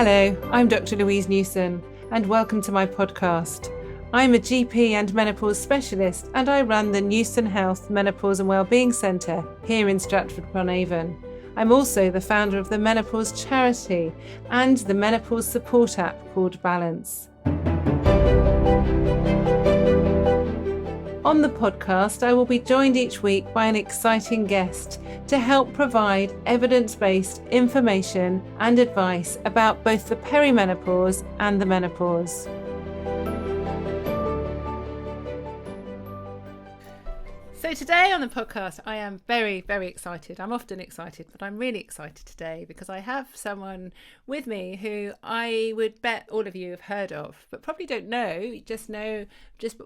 Hello, I'm Dr Louise Newson and welcome to my podcast. I'm a GP and menopause specialist and I run the Newson Health Menopause and Wellbeing Centre here in Stratford-upon-Avon. I'm also the founder of the Menopause Charity and the menopause support app called Balance. On the podcast, I will be joined each week by an exciting guest to help provide evidence-based information and advice about both the perimenopause and the menopause. So today on the podcast, I am very, very excited. I'm often excited, but I'm really excited today because I have someone with me who I would bet all of you have heard of, but probably don't know. Just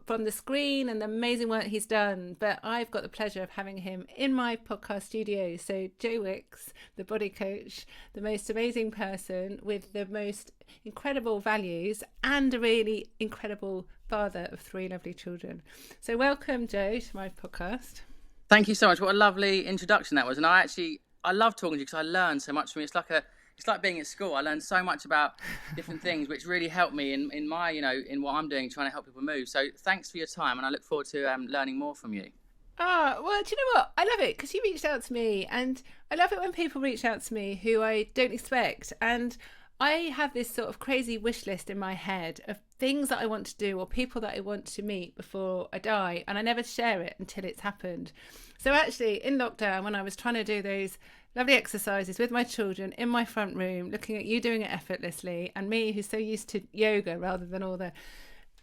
from the screen and the amazing work he's done. But I've got the pleasure of having him in my podcast studio. So Joe Wicks, the body coach, the most amazing person with the most incredible values and a really incredible father of 3 lovely children. So welcome, Joe, to my podcast. Thank you so much. What a lovely introduction that was. And I love talking to you because I learn so much from you. It's like being at school. I learned so much about different things, which really helped me in my, in what I'm doing, trying to help people move. So thanks for your time. And I look forward to learning more from you. Well, do you know what? I love it because you reached out to me, and I love it when people reach out to me who I don't expect. And I have this sort of crazy wish list in my head of things that I want to do or people that I want to meet before I die, and I never share it until it's happened. So actually, in lockdown, when I was trying to do those lovely exercises with my children in my front room, looking at you doing it effortlessly, and me who's so used to yoga rather than all the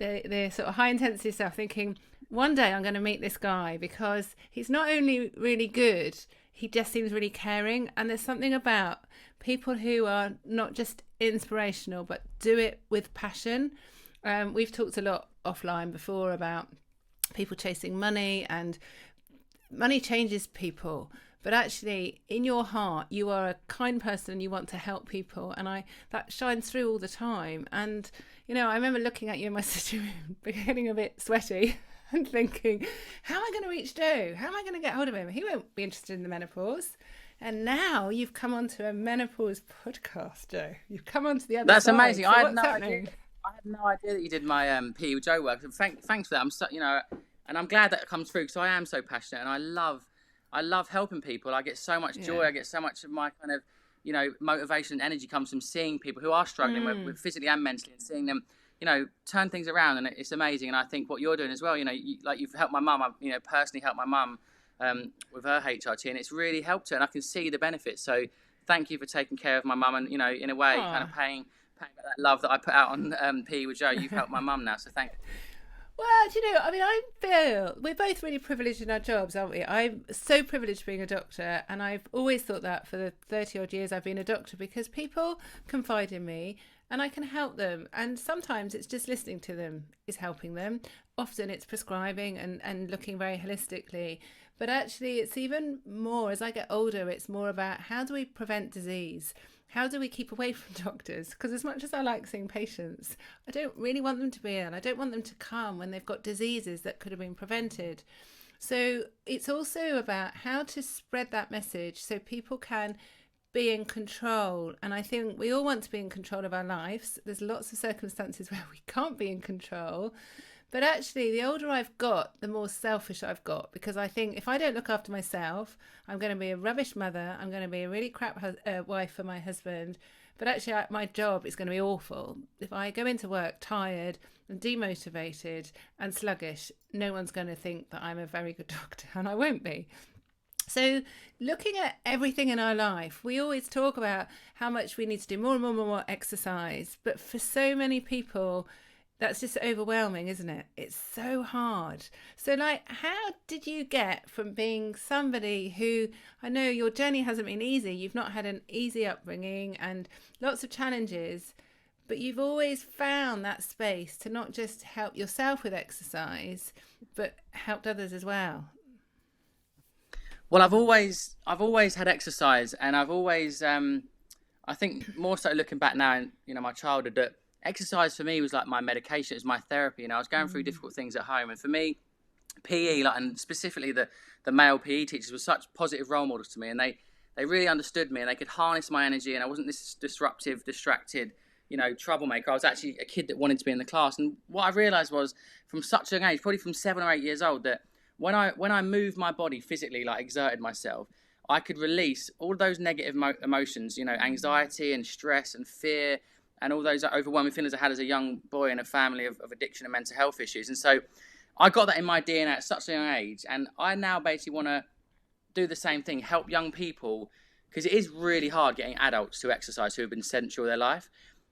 sort of high intensity stuff, thinking one day I'm going to meet this guy because he's not only really good, he just seems really caring. And there's something about people who are not just inspirational but do it with passion. We've talked a lot offline before about people chasing money, and money changes people, but actually in your heart you are a kind person and you want to help people, and that shines through all the time. And I remember looking at you in my sitting room getting a bit sweaty and thinking, how am I going to reach Joe? How am I going to get hold of him? He won't be interested in the menopause. And now you've come onto a menopause podcast, Joe. You've come onto the other That's side. amazing. So I had no idea that you did my PE with Joe work. Thanks for that. I'm so, and I'm glad that it comes through because I am so passionate and I love helping people. I get so much joy. I get so much of my kind of, motivation and energy comes from seeing people who are struggling with physically and mentally, and seeing them, turn things around. And it's amazing. And I think what you're doing as well, you've helped my mum. I've, personally helped my mum with her HRT, and it's really helped her, and I can see the benefits. So thank you for taking care of my mum, and in a way kind of paying back that love that I put out on PE with Joe. You've helped my mum now, so thank you. Well, I feel we're both really privileged in our jobs, aren't we? I'm so privileged being a doctor, and I've always thought that for the 30 odd years I've been a doctor, because people confide in me and I can help them. And sometimes it's just listening to them is helping them. Often it's prescribing and looking very holistically. But actually it's even more, as I get older, it's more about how do we prevent disease? How do we keep away from doctors? Because as much as I like seeing patients, I don't really want them to be ill. I don't want them to come when they've got diseases that could have been prevented. So it's also about how to spread that message so people can be in control. And I think we all want to be in control of our lives. There's lots of circumstances where we can't be in control. But actually, the older I've got, the more selfish I've got, because I think if I don't look after myself, I'm going to be a rubbish mother. I'm going to be a really crap wife for my husband. But actually, my job is going to be awful. If I go into work tired and demotivated and sluggish, no one's going to think that I'm a very good doctor, and I won't be. So looking at everything in our life, we always talk about how much we need to do more and more and more exercise. But for so many people, that's just overwhelming, isn't it? It's so hard. So how did you get from being somebody who, I know your journey hasn't been easy. You've not had an easy upbringing and lots of challenges, but you've always found that space to not just help yourself with exercise, but helped others as well. Well, I've always had exercise, and I've always, I think more so looking back now in, my childhood, that exercise for me was like my medication. It was my therapy. I was going through difficult things at home, and for me, PE, and specifically the male PE teachers, were such positive role models to me, and they really understood me, and they could harness my energy, and I wasn't this disruptive, distracted troublemaker. I was actually a kid that wanted to be in the class. And what I realised was from such a young age, probably from 7 or 8 years old, that when I moved my body physically, like exerted myself, I could release all those negative emotions, anxiety and stress and fear and all those overwhelming feelings I had as a young boy in a family of addiction and mental health issues. And so I got that in my DNA at such a young age. And I now basically want to do the same thing, help young people, because it is really hard getting adults to exercise who have been sedentary all their life.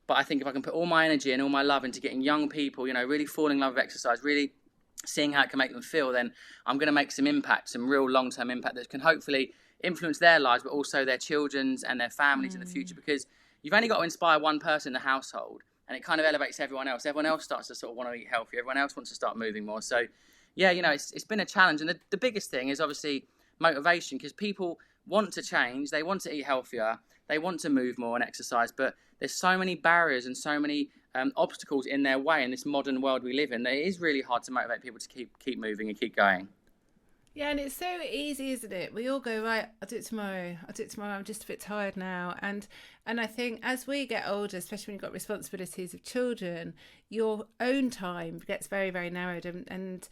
But I think if I can put all my energy and all my love into getting young people, really falling in love with exercise, really seeing how it can make them feel, then I'm going to make some impact, some real long-term impact that can hopefully influence their lives, but also their children's and their families in the future. Because you've only got to inspire one person in the household, and it kind of elevates everyone else. Everyone else starts to sort of want to eat healthy. Everyone else wants to start moving more. So, yeah, it's been a challenge. And the biggest thing is obviously motivation, because people want to change. They want to eat healthier. They want to move more and exercise. But there's so many barriers and so many obstacles in their way in this modern world we live in that it is really hard to motivate people to keep moving and keep going. Yeah, and it's so easy, isn't it? We all go, right, I'll do it tomorrow. I'm just a bit tired now. And I think as we get older, especially when you've got responsibilities of children, your own time gets very, very narrowed. And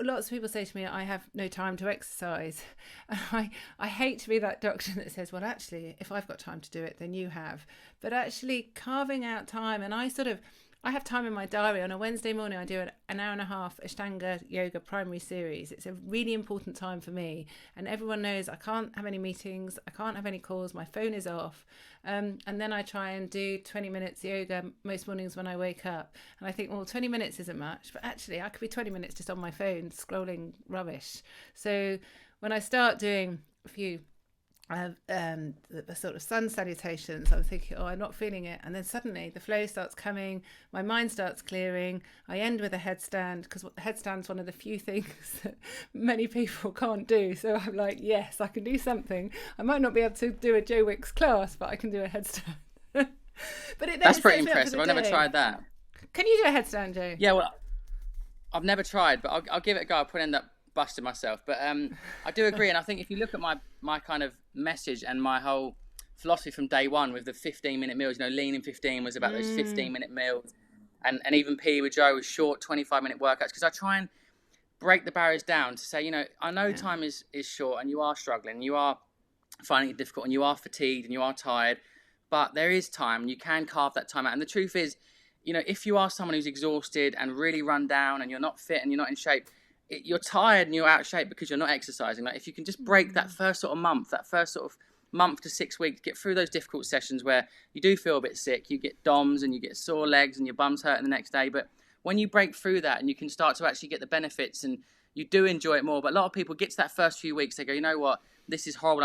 lots of people say to me, I have no time to exercise. And I hate to be that doctor that says, well, actually, if I've got time to do it, then you have. But actually carving out time, and I have time in my diary. On a Wednesday morning, I do an hour and a half Ashtanga yoga primary series. It's a really important time for me. And everyone knows I can't have any meetings. I can't have any calls. My phone is off. And then I try and do 20 minutes yoga most mornings when I wake up. And I think, well, 20 minutes isn't much. But actually, I could be 20 minutes just on my phone scrolling rubbish. So when I start doing a few the sort of sun salutations, I'm thinking, I'm not feeling it, and then suddenly the flow starts coming, my mind starts clearing. I end with a headstand, because the headstand's one of the few things that many people can't do. So I'm like, yes, I can do something. I might not be able to do a Joe Wicks class, but I can do a headstand. That's pretty impressive. I've never tried that. Can you do a headstand, Joe? Yeah, well, I've never tried, but I'll give it a go. I'll probably end up busting myself, but I do agree. And I think if you look at my kind of message and my whole philosophy from day one with the 15-minute meals, Lean in 15 was about those 15-minute meals, and even P with Joe was short 25-minute workouts, because I try and break the barriers down to say, I know time is short, and you are struggling, you are finding it difficult, and you are fatigued, and you are tired, but there is time, and you can carve that time out. And the truth is, if you are someone who's exhausted and really run down, and you're not fit and you're not in shape, you're tired and you're out of shape because you're not exercising. Like, if you can just break that first sort of month to 6 weeks, get through those difficult sessions where you do feel a bit sick, you get DOMS and you get sore legs and your bum's hurting the next day. But when you break through that and you can start to actually get the benefits and you do enjoy it more. But a lot of people get to that first few weeks, they go, you know what, this is horrible.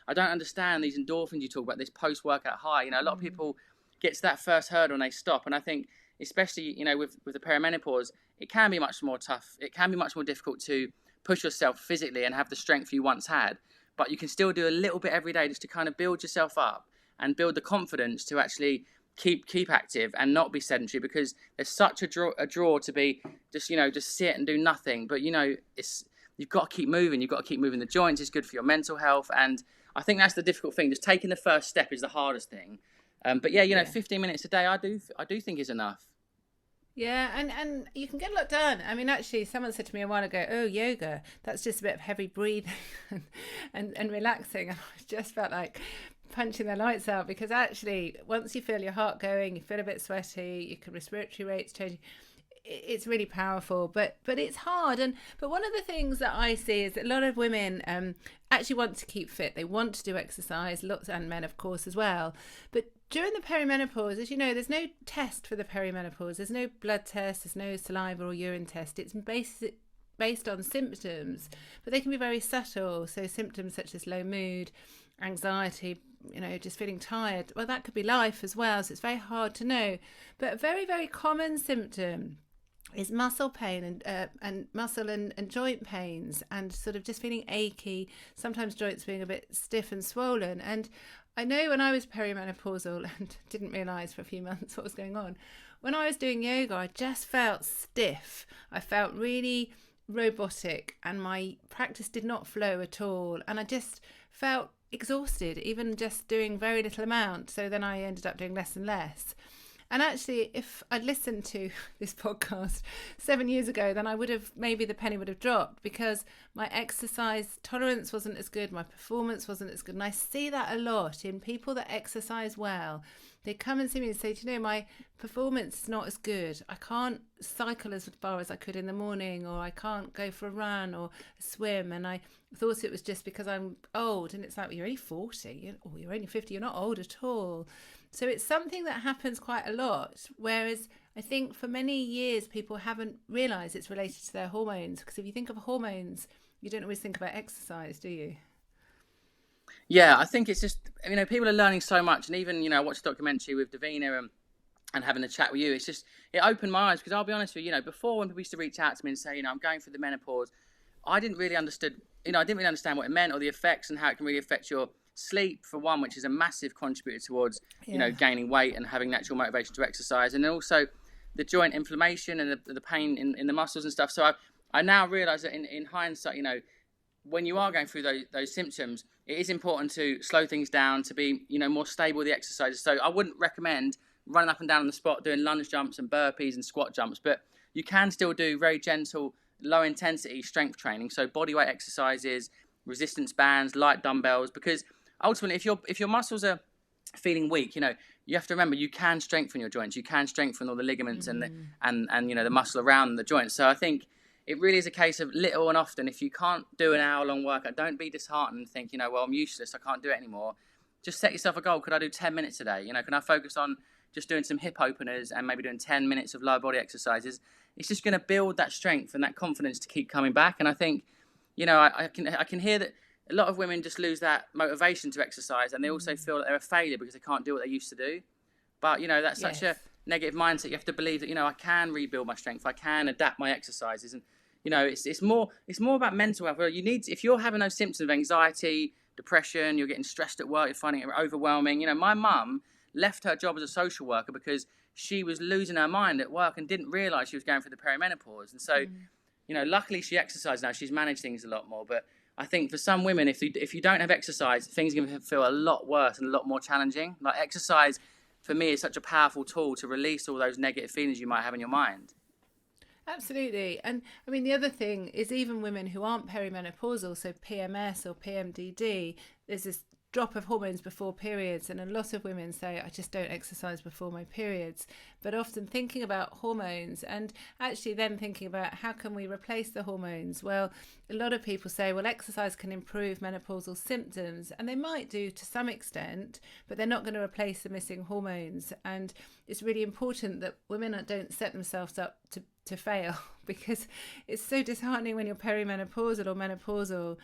I don't understand these endorphins you talk about, this post-workout high. A lot of people get to that first hurdle and they stop. And I think, especially, with the perimenopause, it can be much more tough. It can be much more difficult to push yourself physically and have the strength you once had. But you can still do a little bit every day just to kind of build yourself up and build the confidence to actually keep active and not be sedentary, because there's such a draw to be just sit and do nothing. But you've got to keep moving. You've got to keep moving the joints. It's good for your mental health. And I think that's the difficult thing. Just taking the first step is the hardest thing. But 15 minutes a day, I do think is enough. Yeah, and you can get a lot done. I mean, actually, someone said to me a while ago, oh, yoga, that's just a bit of heavy breathing and relaxing. And I just felt like punching their lights out, because actually, once you feel your heart going, you feel a bit sweaty, your respiratory rates changing, it's really powerful, but it's hard. But one of the things that I see is that a lot of women actually want to keep fit. They want to do exercise, lots, and men, of course, as well. But during the perimenopause, as you know, there's no test for the perimenopause. There's no blood test, there's no saliva or urine test. It's based on symptoms, but they can be very subtle. So symptoms such as low mood, anxiety, just feeling tired. Well, that could be life as well. So it's very hard to know. But a very, very common symptom is muscle pain and muscle and joint pains, and sort of just feeling achy, sometimes joints being a bit stiff and swollen. And I know when I was perimenopausal and didn't realise for a few months what was going on, when I was doing yoga, I just felt stiff. I felt really robotic, and my practice did not flow at all. And I just felt exhausted, even just doing very little amount. So then I ended up doing less and less. And actually, if I'd listened to this podcast 7 years ago, then I would have, maybe the penny would have dropped, because my exercise tolerance wasn't as good, my performance wasn't as good. And I see that a lot in people that exercise well. They come and see me and say, do you know, my performance is not as good. I can't cycle as far as I could in the morning, or I can't go for a run or a swim. And I thought it was just because I'm old. And it's like, well, you're only 40 or you're only 50. You're not old at all. So it's something that happens quite a lot. Whereas I think for many years, people haven't realised it's related to their hormones. Because if you think of hormones, you don't always think about exercise, do you? Yeah, I think it's just, you know, people are learning so much. And even, you know, I watched a documentary with Davina and having a chat with you. It's just, it opened my eyes, because I'll be honest with you, you know, before, when people used to reach out to me and say, you know, I'm going through the menopause, I didn't really understand what it meant, or the effects, and how it can really affect your sleep, for one, which is a massive contributor towards, you know, gaining weight and having natural motivation to exercise. And then also the joint inflammation and the pain in the muscles and stuff. So I now realise that in hindsight, you know, when you are going through those symptoms, it is important to slow things down, to be, you know, more stable with the exercises. So I wouldn't recommend running up and down on the spot, doing lunge jumps and burpees and squat jumps, but you can still do very gentle, low intensity strength training. So bodyweight exercises, resistance bands, light dumbbells, because ultimately if your muscles are feeling weak, you know, you have to remember, you can strengthen your joints, you can strengthen all the ligaments and you know, the muscle around the joints. So I think it really is a case of little and often. If you can't do an hour-long workout, don't be disheartened and think, you know, well, I'm useless, I can't do it anymore. Just set yourself a goal. Could I do 10 minutes a day? You know, can I focus on just doing some hip openers and maybe doing 10 minutes of lower body exercises? It's just going to build that strength and that confidence to keep coming back. And I think, you know, I can hear that a lot of women just lose that motivation to exercise, and they also feel that they're a failure because they can't do what they used to do. But, you know, that's such a negative mindset. You have to believe that, you know, I can rebuild my strength, I can adapt my exercises. And, you know, it's more about mental health. You need to, if you're having those symptoms of anxiety, depression, you're getting stressed at work, you're finding it overwhelming. You know, my mum left her job as a social worker because she was losing her mind at work and didn't realise she was going through the perimenopause. And so, you know, luckily she exercised now. She's managed things a lot more. But I think for some women, if you don't have exercise, things are going to feel a lot worse and a lot more challenging. Like, exercise, for me, is such a powerful tool to release all those negative feelings you might have in your mind. Absolutely. And I mean, the other thing is, even women who aren't perimenopausal, so PMS or PMDD, there's this drop of hormones before periods, and a lot of women say, I just don't exercise before my periods. But often thinking about hormones, and actually then thinking about how can we replace the hormones. Well, a lot of people say, well, exercise can improve menopausal symptoms, and they might do to some extent, but they're not going to replace the missing hormones. And it's really important that women don't set themselves up to fail, because it's so disheartening when you're perimenopausal or menopausal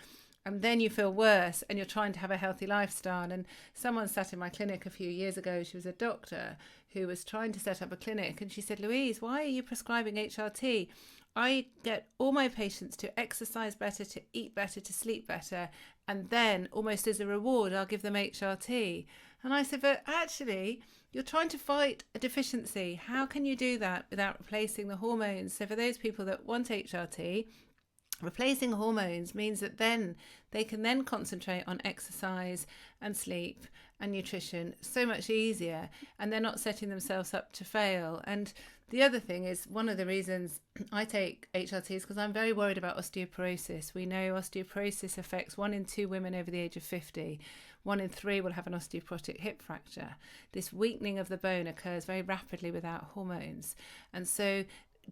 and then you feel worse and you're trying to have a healthy lifestyle. And someone sat in my clinic a few years ago, she was a doctor who was trying to set up a clinic, and she said, Louise, why are you prescribing HRT? I get all my patients to exercise better, to eat better, to sleep better, and then almost as a reward I'll give them HRT. And I said, but actually you're trying to fight a deficiency. How can you do that without replacing the hormones? So for those people that want HRT, replacing hormones means that then they can then concentrate on exercise and sleep and nutrition so much easier, and they're not setting themselves up to fail. And the other thing is, one of the reasons I take HRT is because I'm very worried about osteoporosis. We know osteoporosis affects 1 in 2 women over the age of 50. 1 in 3 will have an osteoporotic hip fracture. This weakening of the bone occurs very rapidly without hormones. And so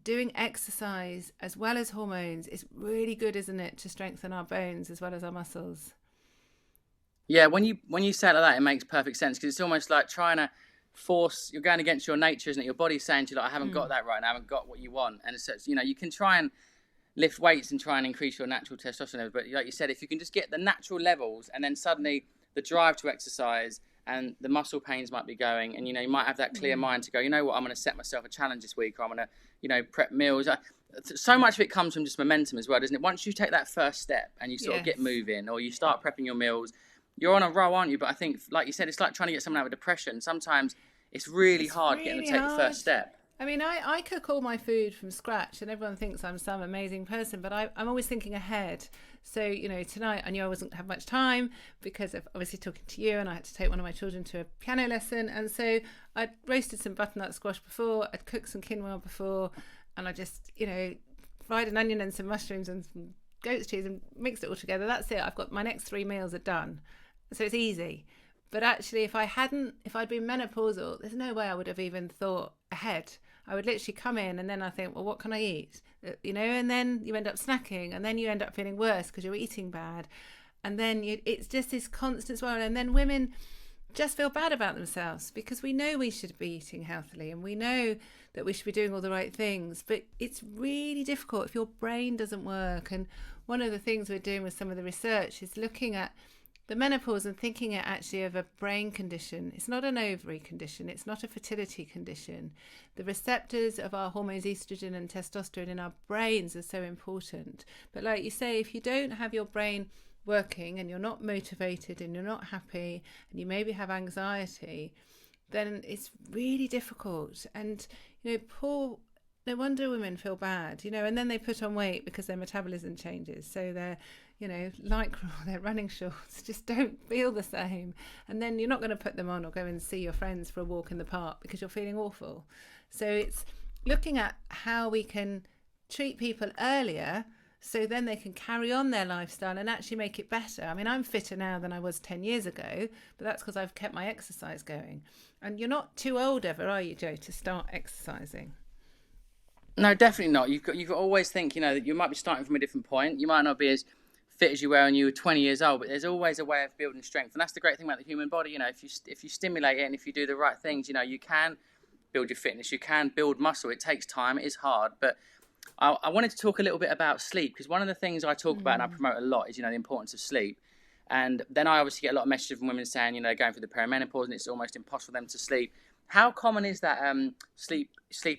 doing exercise as well as hormones is really good, isn't it, to strengthen our bones as well as our muscles? Yeah, when you say it like that, it makes perfect sense, because it's almost like trying to force, you're going against your nature, isn't it? Your body's saying to you, like, I haven't got that right now, I haven't got what you want. And it's, you know, you can try and lift weights and try and increase your natural testosterone levels, but like you said, if you can just get the natural levels, and then suddenly the drive to exercise and the muscle pains might be going, and, you know, you might have that clear mind to go, you know what, I'm going to set myself a challenge this week, or I'm going to, you know, prep meals. So much of it comes from just momentum as well, doesn't it? Once you take that first step and you sort of get moving, or you start prepping your meals, you're on a roll, aren't you? But I think, like you said, it's like trying to get someone out of depression. Sometimes it's really hard getting them to take the first step. I mean, I cook all my food from scratch, and everyone thinks I'm some amazing person, but I'm always thinking ahead. So, you know, tonight I knew I wasn't have much time because of obviously talking to you, and I had to take one of my children to a piano lesson. And so I'd roasted some butternut squash before, I'd cooked some quinoa before, and I just, you know, fried an onion and some mushrooms and some goat's cheese and mixed it all together. That's it. I've got my next 3 meals are done. So it's easy. But actually, if I'd been menopausal, there's no way I would have even thought ahead. I would literally come in and then I think, well, what can I eat? You know, and then you end up snacking and then you end up feeling worse because you're eating bad. And then it's just this constant swirl. And then women just feel bad about themselves because we know we should be eating healthily and we know that we should be doing all the right things. But it's really difficult if your brain doesn't work. And one of the things we're doing with some of the research is looking at the menopause and thinking it actually of a brain condition. It's not an ovary condition. It's not a fertility condition. The receptors of our hormones, estrogen and testosterone in our brains are so important. But like you say, if you don't have your brain working and you're not motivated and you're not happy and you maybe have anxiety, then it's really difficult. And, you know, no wonder women feel bad, you know, and then they put on weight because their metabolism changes. So they're, you know, lycra or their running shorts just don't feel the same. And then you're not going to put them on or go and see your friends for a walk in the park because you're feeling awful. So it's looking at how we can treat people earlier so then they can carry on their lifestyle and actually make it better. I mean, I'm fitter now than I was 10 years ago, but that's because I've kept my exercise going. And you're not too old ever, are you, Jo, to start exercising? No, definitely not. You've got to always think, you know, that you might be starting from a different point. You might not be as fit as you were when you were 20 years old, but there's always a way of building strength. And that's the great thing about the human body. You know, if you stimulate it and if you do the right things, you know, you can build your fitness, you can build muscle. It takes time, it is hard. But I wanted to talk a little bit about sleep, because one of the things I talk about and I promote a lot is, you know, the importance of sleep. And then I obviously get a lot of messages from women saying, you know, going through the perimenopause and it's almost impossible for them to sleep. How common is that sleep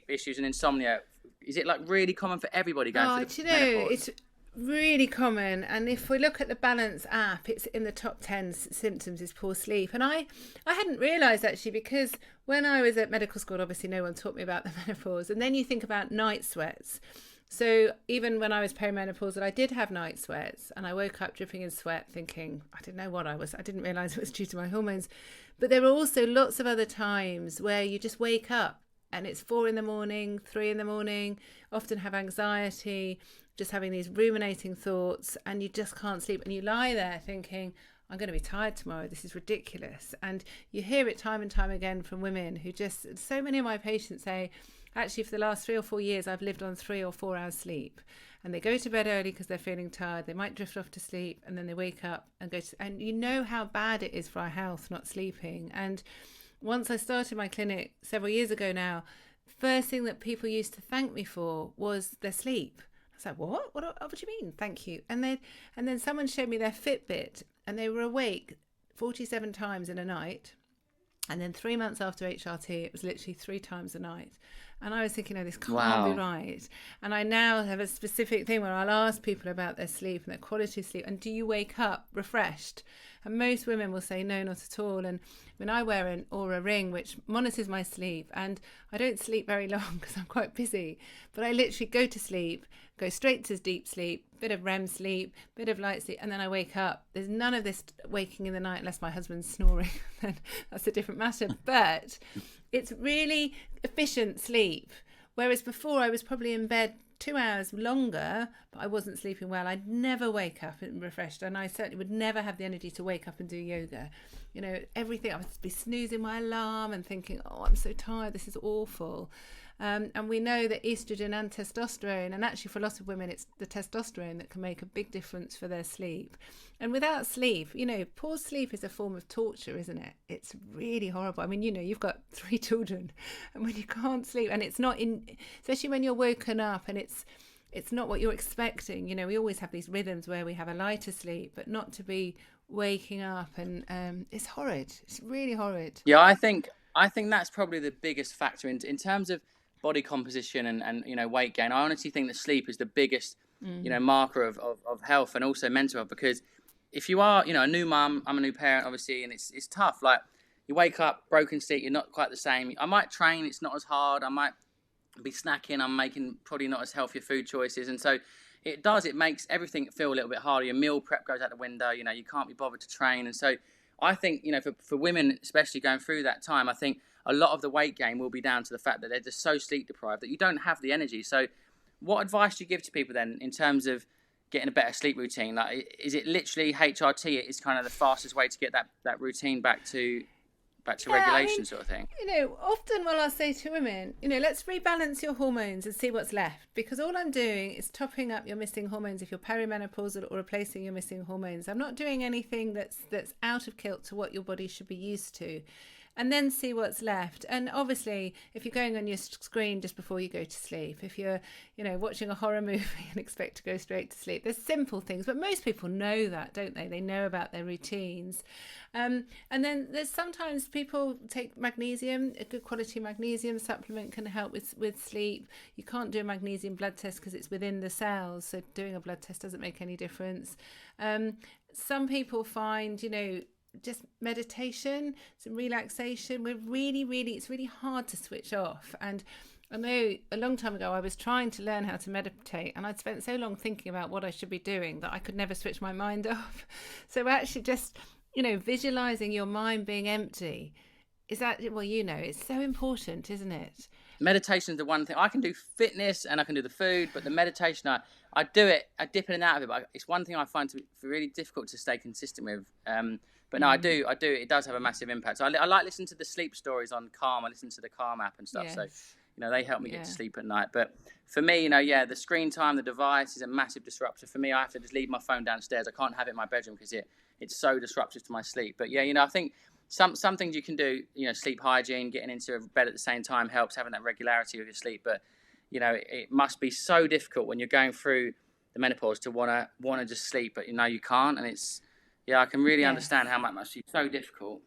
issues and insomnia? Is it like really common for everybody going through the menopause? It's really common. And if we look at the Balance app, it's in the top 10 symptoms is poor sleep. And I hadn't realised actually, because when I was at medical school, obviously no one taught me about the menopause. And then you think about night sweats. So even when I was perimenopausal, I did have night sweats and I woke up dripping in sweat thinking, I didn't know what I was. I didn't realise it was due to my hormones. But there were also lots of other times where you just wake up and it's 4 a.m, 3 a.m, often have anxiety, just having these ruminating thoughts, and you just can't sleep. And you lie there thinking, I'm going to be tired tomorrow. This is ridiculous. And you hear it time and time again from women who just, so many of my patients say, actually, for the last 3 or 4 years, I've lived on 3 or 4 hours sleep. And they go to bed early because they're feeling tired. They might drift off to sleep and then they wake up and go to, and you know how bad it is for our health not sleeping. And once I started my clinic several years ago now, first thing that people used to thank me for was their sleep. I was like, what do you mean? Thank you. And then someone showed me their Fitbit and they were awake 47 times in a night. And then 3 months after HRT, it was literally 3 times a night. And I was thinking, this can't be right. And I now have a specific thing where I'll ask people about their sleep and their quality of sleep. And do you wake up refreshed? And most women will say, no, not at all. And when I wear an Aura ring, which monitors my sleep, and I don't sleep very long because I'm quite busy, but I literally go to sleep, go straight to deep sleep, bit of REM sleep, bit of light sleep, and then I wake up. There's none of this waking in the night unless my husband's snoring. Then that's a different matter. But it's really efficient sleep. Whereas before I was probably in bed 2 hours longer, but I wasn't sleeping well. I'd never wake up and refreshed, and I certainly would never have the energy to wake up and do yoga. You know, everything, I would be snoozing my alarm and thinking, I'm so tired, this is awful. And we know that estrogen and testosterone, and actually for a lot of women, it's the testosterone that can make a big difference for their sleep. And without sleep, poor sleep is a form of torture, isn't it? It's really horrible. I mean, you've got 3 children, and when you can't sleep, and it's not especially when you're woken up and it's not what you're expecting. We always have these rhythms where we have a lighter sleep, but not to be waking up, and it's horrid. It's really horrid. Yeah, I think that's probably the biggest factor in terms of body composition and weight gain. I honestly think that sleep is the biggest marker of health and also mental health, because if you are a new mum, I'm a new parent obviously, and it's tough. Like, you wake up broken sleep, you're not quite the same. I might train, it's not as hard. I might be snacking, I'm making probably not as healthy food choices. And so it makes everything feel a little bit harder. Your meal prep goes out the window, you know, you can't be bothered to train. And so I think, you know, for women, especially going through that time, I think a lot of the weight gain will be down to the fact that they're just so sleep deprived that you don't have the energy. So what advice do you give to people then in terms of getting a better sleep routine? Like, is it literally HRT is kind of the fastest way to get that routine back to regulation, sort of thing? You know, often what I'll say to women, you know, let's rebalance your hormones and see what's left, because all I'm doing is topping up your missing hormones if you're perimenopausal, or replacing your missing hormones. I'm not doing anything that's out of kilt to what your body should be used to. And then see what's left. And obviously, if you're going on your screen just before you go to sleep, if you're, you know, watching a horror movie and expect to go straight to sleep, there's simple things, but most people know that, don't they? They know about their routines. And then there's sometimes people take magnesium. A good quality magnesium supplement can help with sleep. You can't do a magnesium blood test because it's within the cells, so doing a blood test doesn't make any difference. Some people find, you know, just meditation, some relaxation. It's really hard to switch off. And I know a long time ago I was trying to learn how to meditate, and I'd spent so long thinking about what I should be doing that I could never switch my mind off. So actually just, you know, visualizing your mind being empty, is that, well, you know, it's so important, isn't it? Meditation is the one thing. I can do fitness and I can do the food, but the meditation, I do it, I dip in and out of it, but it's one thing I find to be really difficult to stay consistent with. But no, I do. It does have a massive impact. So I like listening to the sleep stories on Calm. I listen to the Calm app and stuff. Yes. So, you know, they help me get to sleep at night. But for me, you know, the screen time, the device is a massive disruptor. For me, I have to just leave my phone downstairs. I can't have it in my bedroom because it's so disruptive to my sleep. But yeah, you know, I think some things you can do, you know, sleep hygiene, getting into bed at the same time helps, having that regularity of your sleep. But, you know, it must be so difficult when you're going through the menopause to want to just sleep, but you know, you can't. And I can really understand how much must be so difficult.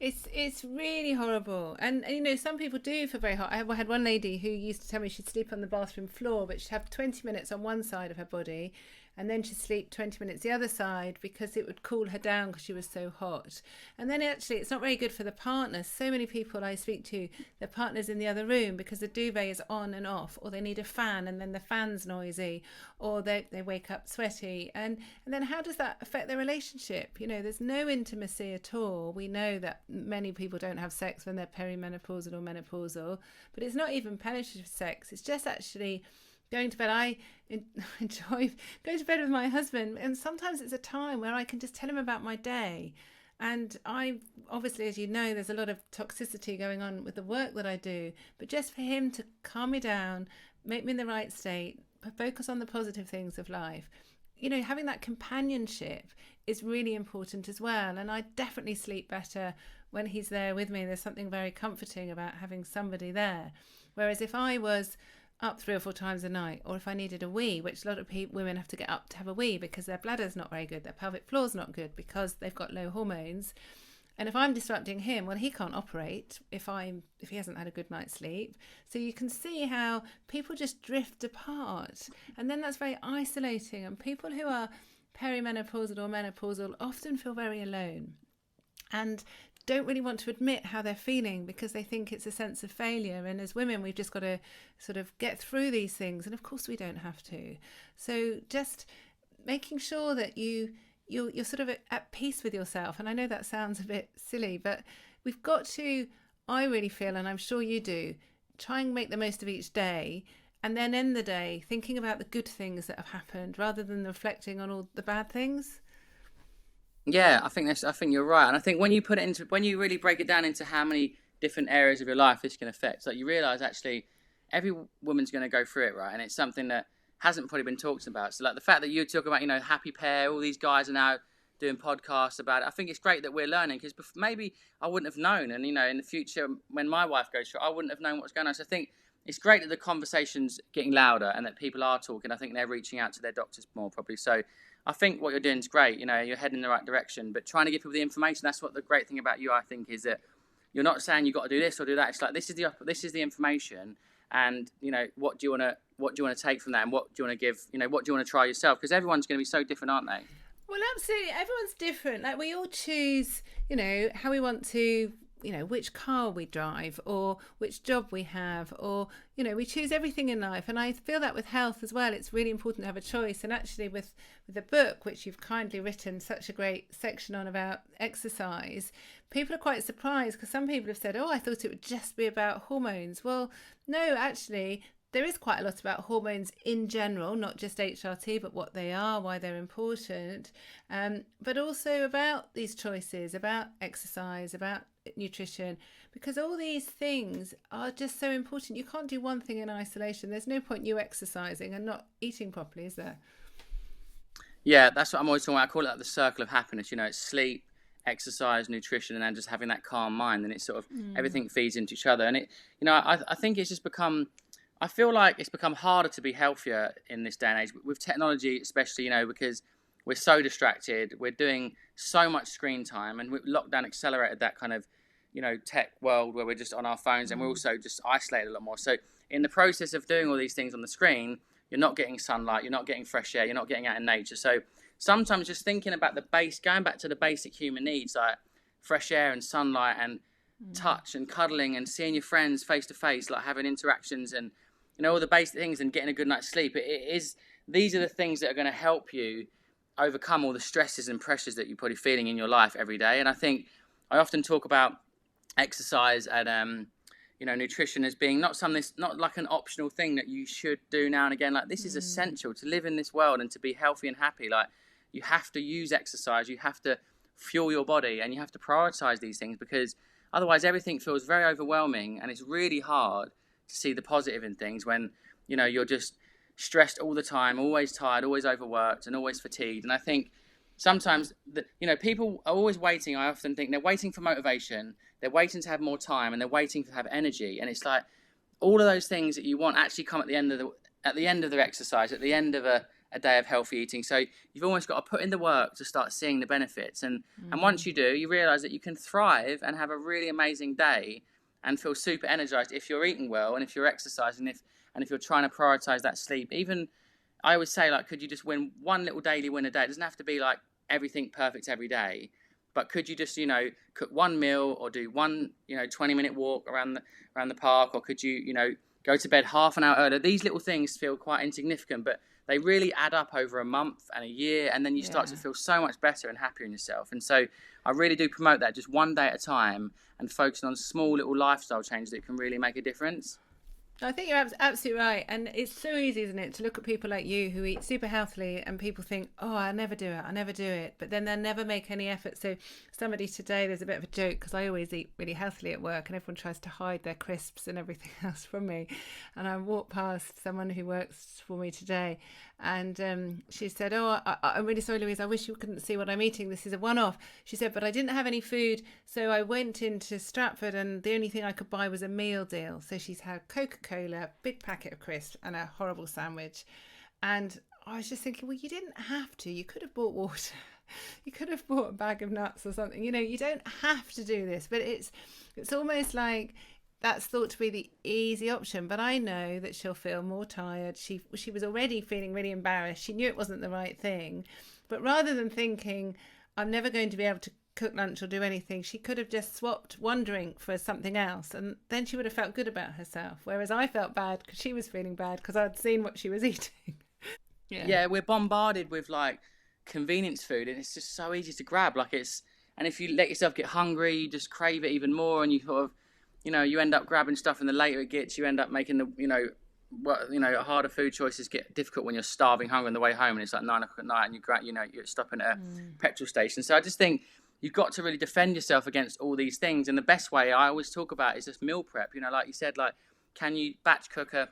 It's really horrible. And you know, some people do feel very hot. I had one lady who used to tell me she'd sleep on the bathroom floor, but she'd have 20 minutes on one side of her body, and then she'd sleep 20 minutes the other side because it would cool her down because she was so hot. And then actually it's not very good for the partner. So many people I speak to, their partner's in the other room because the duvet is on and off, or they need a fan and then the fan's noisy, or they wake up sweaty. And then how does that affect their relationship? You know, there's no intimacy at all. We know that many people don't have sex when they're perimenopausal or menopausal, but it's not even penetrative sex. It's just actually going to bed. I enjoy going to bed with my husband, and sometimes it's a time where I can just tell him about my day. And I obviously, as you know, there's a lot of toxicity going on with the work that I do, but just for him to calm me down, make me in the right state, focus on the positive things of life, you know, having that companionship is really important as well. And I definitely sleep better when he's there with me. There's something very comforting about having somebody there. Whereas if I was up 3 or 4 times a night, or if I needed a wee, which a lot of women have to get up to have a wee because their bladder's not very good, their pelvic floor's not good because they've got low hormones. And if I'm disrupting him, well, he can't operate if he hasn't had a good night's sleep. So you can see how people just drift apart, and then that's very isolating. And people who are perimenopausal or menopausal often feel very alone and don't really want to admit how they're feeling because they think it's a sense of failure. And as women, we've just got to sort of get through these things, and of course we don't have to. So just making sure that you're sort of at peace with yourself. And I know that sounds a bit silly, but we've got to, I really feel, and I'm sure you do, try and make the most of each day, and then end the day thinking about the good things that have happened rather than reflecting on all the bad things. Yeah, I think you're right. And I think when you really break it down into how many different areas of your life this can affect, like you realise actually every woman's going to go through it, right? And it's something that hasn't probably been talked about. So like the fact that you talk about, you know, happy pair, all these guys are now doing podcasts about it. I think it's great that we're learning, because maybe I wouldn't have known. And, you know, in the future, when my wife goes through it, I wouldn't have known what's going on. So I think it's great that the conversation's getting louder and that people are talking. I think they're reaching out to their doctors more probably. So I think what you're doing is great. You know, you're heading in the right direction, but trying to give people the information. That's what the great thing about you, I think, is that you're not saying you've got to do this or do that. It's like, this is the information. And, you know, what do you want to take from that? And what do you want to give, you know, what do you want to try yourself? Because everyone's going to be so different, aren't they? Well, absolutely. Everyone's different. Like, we all choose, you know, how we want to which car we drive or which job we have, or, we choose everything in life. And I feel that with health as well, it's really important to have a choice. And actually with the book, which you've kindly written such a great section on about exercise, people are quite surprised because some people have said, oh, I thought it would just be about hormones. Well, no, actually, there is quite a lot about hormones in general, not just HRT, but what they are, why they're important, but also about these choices, about exercise, about nutrition, because all these things are just so important. You can't do one thing in isolation. There's no point you exercising and not eating properly, is there? Yeah, that's what I'm always talking about. I call it like the circle of happiness. It's sleep, exercise, nutrition, and then just having that calm mind. And it's sort of everything feeds into each other. And I think it's just become... I feel like it's become harder to be healthier in this day and age with technology, especially, because we're so distracted. We're doing so much screen time, and lockdown accelerated that kind of, tech world where we're just on our phones, and we're also just isolated a lot more. So in the process of doing all these things on the screen, you're not getting sunlight, you're not getting fresh air, you're not getting out in nature. So sometimes just thinking about going back to the basic human needs, like fresh air and sunlight and touch and cuddling and seeing your friends face to face, like having interactions and, all the basic things, and getting a good night's sleep. These are the things that are going to help you overcome all the stresses and pressures that you're probably feeling in your life every day. And I think I often talk about exercise and, nutrition as being not like an optional thing that you should do now and again. Like, this is essential to live in this world and to be healthy and happy. Like, you have to use exercise, you have to fuel your body, and you have to prioritize these things, because otherwise everything feels very overwhelming, and it's really hard to see the positive in things when, you're just stressed all the time, always tired, always overworked, and always fatigued. And I think sometimes, people are always waiting. I often think they're waiting for motivation, they're waiting to have more time, and they're waiting to have energy. And it's like all of those things that you want actually come at the end of the exercise, at the end of a day of healthy eating. So you've almost got to put in the work to start seeing the benefits. And once you do, you realize that you can thrive and have a really amazing day and feel super energized if you're eating well, and if you're exercising, and if you're trying to prioritize that sleep. Even I always say, like, could you just win one little daily win a day? It doesn't have to be like everything perfect every day, but could you just, cook one meal, or do one, 20-minute walk around the park, or could you, go to bed half an hour earlier? These little things feel quite insignificant, but they really add up over a month and a year, and then you start to feel so much better and happier in yourself. And so I really do promote that, just one day at a time, and focusing on small little lifestyle changes that can really make a difference. I think you're absolutely right. And it's so easy, isn't it, to look at people like you who eat super healthily, and people think, oh, I'll never do it. But then they'll never make any effort. So somebody today, there's a bit of a joke, because I always eat really healthily at work, and everyone tries to hide their crisps and everything else from me. And I walked past someone who works for me today, and she said, oh, I'm really sorry, Louise, I wish you couldn't see what I'm eating. This is a one-off. She said, but I didn't have any food, so I went into Stratford, and the only thing I could buy was a meal deal. So she's had Coca-Cola, big packet of crisps, and a horrible sandwich. And I was just thinking, well, you didn't have to. You could have bought water. You could have bought a bag of nuts or something. You don't have to do this. But it's almost like that's thought to be the easy option. But I know that she'll feel more tired. She was already feeling really embarrassed. She knew it wasn't the right thing. But rather than thinking, I'm never going to be able to cook lunch or do anything, she could have just swapped one drink for something else, and then she would have felt good about herself, whereas I felt bad because she was feeling bad because I'd seen what she was eating. Yeah, we're bombarded with like convenience food, and it's just so easy to grab. And if you let yourself get hungry, you just crave it even more, and you sort of, you end up grabbing stuff, and the later it gets, you end up making the harder food choices get difficult when you're starving hungry on the way home, and it's like 9 o'clock at night, and you're stopping at a petrol station. So I just think you've got to really defend yourself against all these things. And the best way I always talk about is just meal prep. Like you said, like, can you batch cook a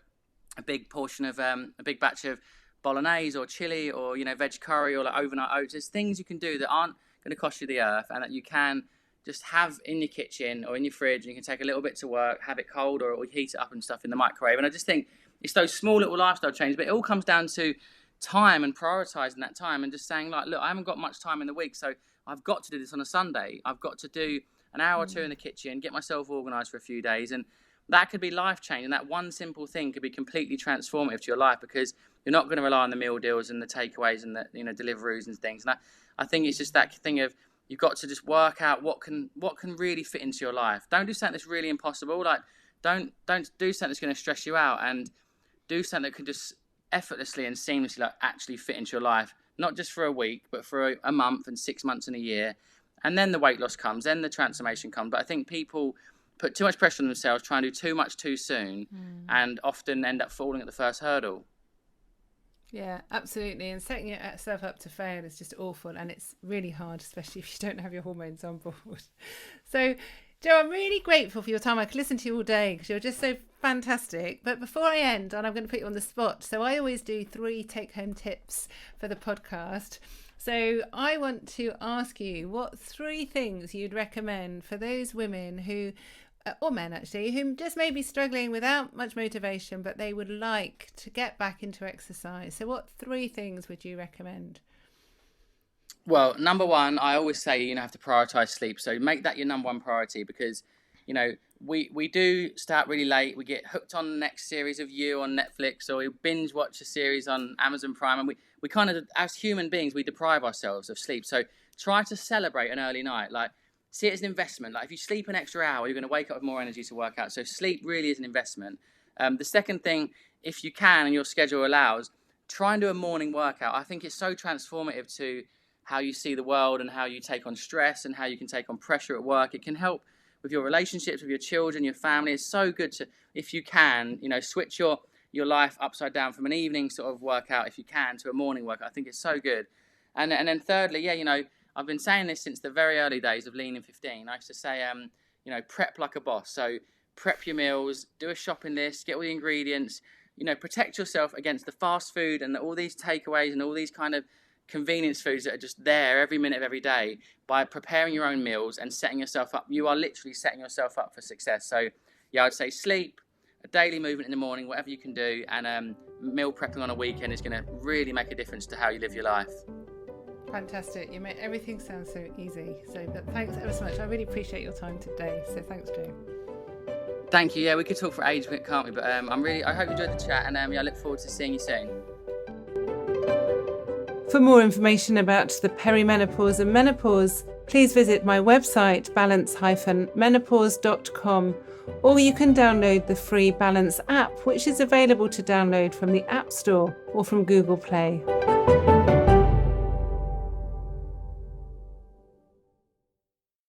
big portion of a big batch of bolognese or chili or, veg curry or like overnight oats? There's things you can do that aren't going to cost you the earth, and that you can just have in your kitchen or in your fridge, and you can take a little bit to work, have it cold, or heat it up and stuff in the microwave. And I just think it's those small little lifestyle changes, but it all comes down to time and prioritizing that time, and just saying, like, look, I haven't got much time in the week, so I've got to do this on a Sunday. I've got to do an hour or two in the kitchen, get myself organised for a few days. And that could be life-changing. That one simple thing could be completely transformative to your life, because you're not going to rely on the meal deals and the takeaways and the Deliveroos and things. And I think it's just that thing of you've got to just work out what can really fit into your life. Don't do something that's really impossible. Like, don't do something that's going to stress you out, and do something that can just effortlessly and seamlessly like actually fit into your life, not just for a week, but for a month and 6 months and a year. And then the weight loss comes, then the transformation comes. But I think people put too much pressure on themselves, try and do too much too soon, and often end up falling at the first hurdle. Yeah, absolutely. And setting yourself up to fail is just awful, and it's really hard, especially if you don't have your hormones on board. So, Joe, I'm really grateful for your time. I could listen to you all day because you're just so fantastic. But before I end, and I'm going to put you on the spot, so I always do 3 take-home tips for the podcast. So I want to ask you what 3 things you'd recommend for those women who, or men actually, who just may be struggling without much motivation, but they would like to get back into exercise. So what 3 things would you recommend? Well, number 1, I always say you have to prioritize sleep. So make that your number 1 priority, because we do start really late. We get hooked on the next series of You on Netflix, or we binge watch a series on Amazon Prime, and we kind of, as human beings, we deprive ourselves of sleep. So try to celebrate an early night. Like, see it as an investment. Like, if you sleep an extra hour, you're going to wake up with more energy to work out. So sleep really is an investment. The second thing, if you can and your schedule allows, try and do a morning workout. I think it's so transformative to how you see the world and how you take on stress and how you can take on pressure at work. It can help with your relationships with your children, your family. It's so good to, if you can, switch your life upside down from an evening sort of workout, if you can, to a morning workout. I think it's so good. And then thirdly, I've been saying this since the very early days of Lean in 15. I used to say, prep like a boss. So prep your meals, do a shopping list, get all the ingredients, protect yourself against the fast food and all these takeaways and all these kind of convenience foods that are just there every minute of every day. By preparing your own meals and setting yourself up, you are literally setting yourself up for success. So yeah, I'd say sleep, a daily movement in the morning, whatever you can do, and meal prepping on a weekend is going to really make a difference to how you live your life. Fantastic. You make everything sound so easy. But thanks ever so much. I really appreciate your time today. So thanks, Joe. Thank you. Yeah, we could talk for ages, can't we? But I hope you enjoyed the chat, and I look forward to seeing you soon. For more information about the perimenopause and menopause, please visit my website, balance-menopause.com, or you can download the free Balance app, which is available to download from the App Store or from Google Play.